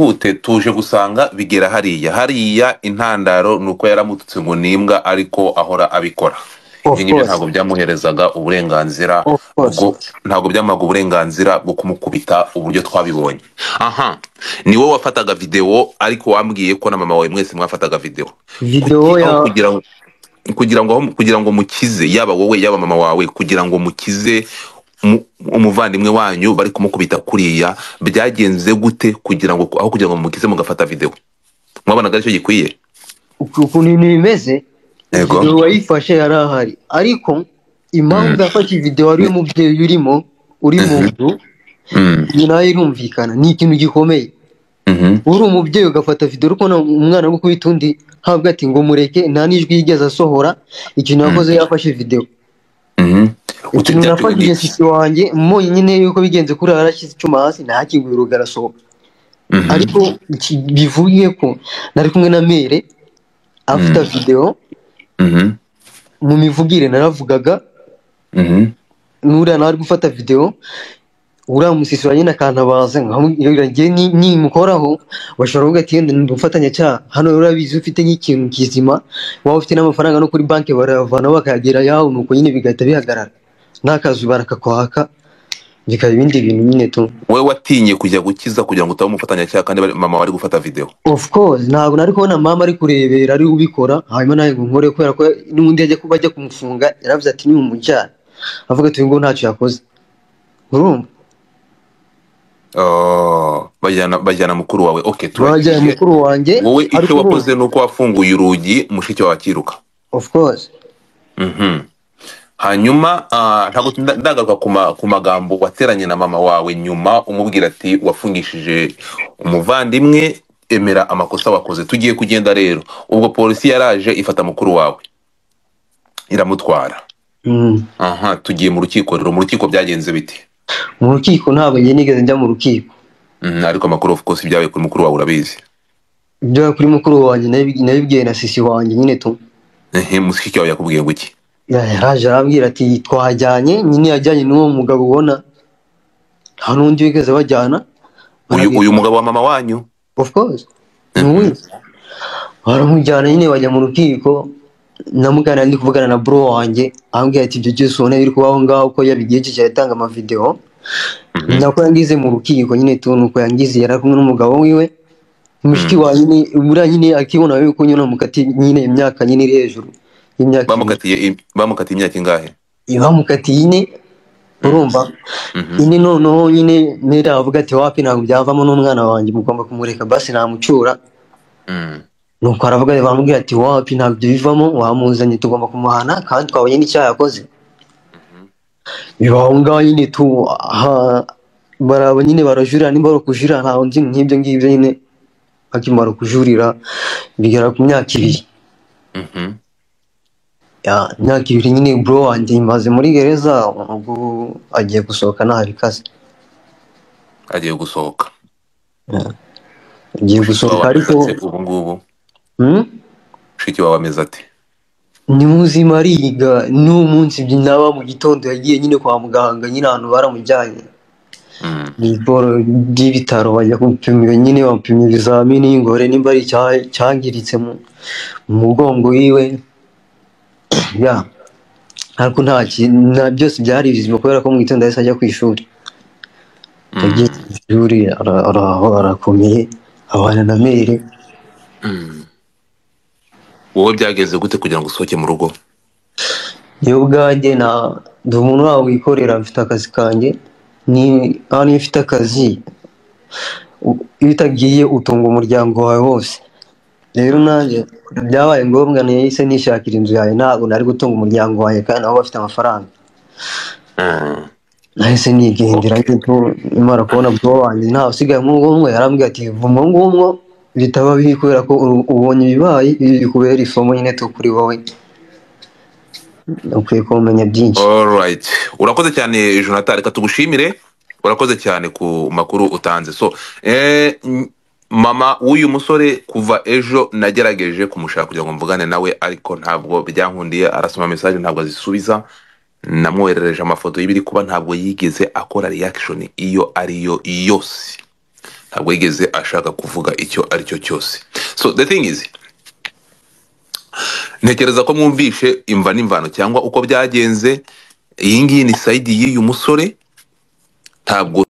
twihute tuje gusanga bigera hariya intandaro nuko yaramututse ngo nimbwa ariko ahora abikora Of ibyo ngibyo course, ntabwo byamuherezaga uburenganzira of course. ntabwo byamaga uburenganzira bwo kumukubita uburyo twabibonye. Aha, ni wowe wafataga video ariko wambwiye ko na mama wawe mwese mwafataga video Video ya kugira ngo mukize, yaba wowe yaba mama wawe, kugira ngo mukize umuvandimwe wanyu bari kumukubita kuriya, byagenze gute kugira ngo aho kugira ngo mukize mugafata video? Mwabonaga aricyo gikwiye? ukuntu ibintu bimeze, Yego. video wayifashe yari ahari, ariko impamvu yafashe video wari umubyeyi uri mu nzu, iyi nayo irumvikana, ni ikintu gikomeye. Uri umubyeyi ugafata video uri kubona umwana wo kubita undi, ntabwo ati ngo mureke, nta n'ijwi yigeze asohora, ikintu yakoze yafashe video. Ikintu nafashije sisi wanjye mbonye nyine yuko bigenze kuri arashyize icyuma hasi, ntakinguye urugi arasohoka. Ariko bivuye ko nari kumwe na mere afite video, mu mivugire naravugaga, nuriya nawe ari gufata video, uriya musisi wa nyine akantabaza, ngiye nimukoraho bashobora kuvuga ati yenda ndi umufatanyacyaha, hano urabizi ufite nk'ikintu kizima, waba ufite n'amafaranga no kuri banki baravana bakayagera yaho, nuko nyine bigahita bihagarara, n'akazi barakakwaka, bikaba ibindi bintu nyine tu. Wowe watinye kujya gukiza kugira ngo utabe umufatanyacyaha kandi mama wari gufata video? Of course, ntabwo nari kubona mama ari kurebera ari ubikora, hanyuma nawe ngo nkore, kubera ko n'undi yajya kuba ajya kumufunga yaravuze ati ni umujyana, avuga ati ngo ntacyo yakoze. Urumva? Bajyana mukuru wawe. Okay, bajyana mukuru wanjye. Wowe icyo wakoze nuko wafunguye urugi, mushiki wawe akiruka. Of course. Hanyuma ntabwo ndagaruka ku magambo wateranye na mama wawe nyuma umubwira ati wafungishije umuvandimwe, emera amakosa wakoze. Tugiye kugenda rero, ubwo polisi yaraje ifata mukuru wawe iramutwara. Aha, tugiye mu rukiko rero. Mu rukiko byagenze bite? Mu rukiko ntabwo njye nigeze njya mu rukiko. Ariko amakuru of course ibyawe kuri mukuru wawe urabizi? Ibyo kuri mukuru wanjye nabibwiye na sisi wanjye nyine tu. Mushiki wawe yakubwiye guki? Yaraje arambwira ati twajyanye, nyine yajyanye n'uwo mugabo ubona, nta n'undi wigeze bajyana. Uyu mugabo wa mama wanyu? Of course. Baramujyana nyine bajya mu rukiko, namugana ndi kuvugana na bro wanjye, ambwira ati ibyo byose ubona biri kubaho ngaho ko yabigiye cyatanga amavideo. Nako yangize mu rukiko nyine tu, nuko yangize yari kumwe n'umugabo wiwe, mushiki wa nyine buriya nyine akibona yuko nyine mukati nyine imyaka nyine iri hejuru y'imyaka. Bamukatiye imyaka ingahe? Bamukatiye ine, urumva? Ine noneho nyine nera avuga ati wapi ntabwo byavamo n'umwana wanjye, mugomba kumureka basi namucura. Nuko aravuga, bamubwira ati wapi ntabwo bivamo, wamuzanye tugomba kumuhana kandi twabonye n'icyaha yakoze. Bibaho ngaho nyine tu, baraba nyine barajurira, nimba bari kujurira ntaho nzi nk'ibyo ngibyo nyine, akimara kujurira bigera ku myaka 2. Imyaka 2 nyine bro wanjye imaze muri gereza, ubwo agiye gusohoka ntabikaze. Agiye gusohoka? Agiye gusohoka ariko ubu ngubu mushiki wawe ameze ati? Ni muzima, ariga n'umunsi byinaba mu gitondo yagiye nyine kwa muganga, nyine ahantu baramujyanye. Ni boro y'ibitaro bajya kumupimira nyine, bapimye ibizamini ngore nimba ari cyangiritse mu mugongo wiwe. Ariko nta byose byari bizima kubera ko mu gitondo yahise ajya ku ishuri. Yagiye ku ishuri arakomeye, abana na mere. Wowe byageze gute kugira ngo usohoke mu rugo? Yo ubwanjye ndi umuntu wawe wikorera, mfite akazi kanjye, niyo mfite akazi iyo utagiye utunga umuryango wawe wose. Rero nanjye byabaye ngombwa nahise nishakira inzu yawe, ntabwo nari gutunga umuryango wawe kandi nabo bafite amafaranga. Nahise nigendera ariko imara kubona bwo wanjye nta usigaye mu ngo, yarambwira ati vumo ngumwo bitaba biri kubera ko ubonye ibibaye bikubera isomo nyine to kuri wowe, ukwiye kumenya byinshi. Alright, urakoze cyane Jonathan, reka tugushimire, urakoze cyane ku makuru utanze. So mama w'uyu musore kuva ejo nagerageje kumushaka kugira ngo mvugane nawe, ariko ntabwo byankundiye, arasoma message ntabwo azisubiza. Namwoherereje amafoto y'ibiri kuba, ntabwo yigeze akora reaction iyo ariyo yose. ntabwo yigeze ashaka kuvuga icyo aricyo cyose. So the thing is, ntekereza ko mwumvishe imva n'imvano cyangwa uko byagenze. Iyi ngiyi ni side y'uyu musore, ntabwo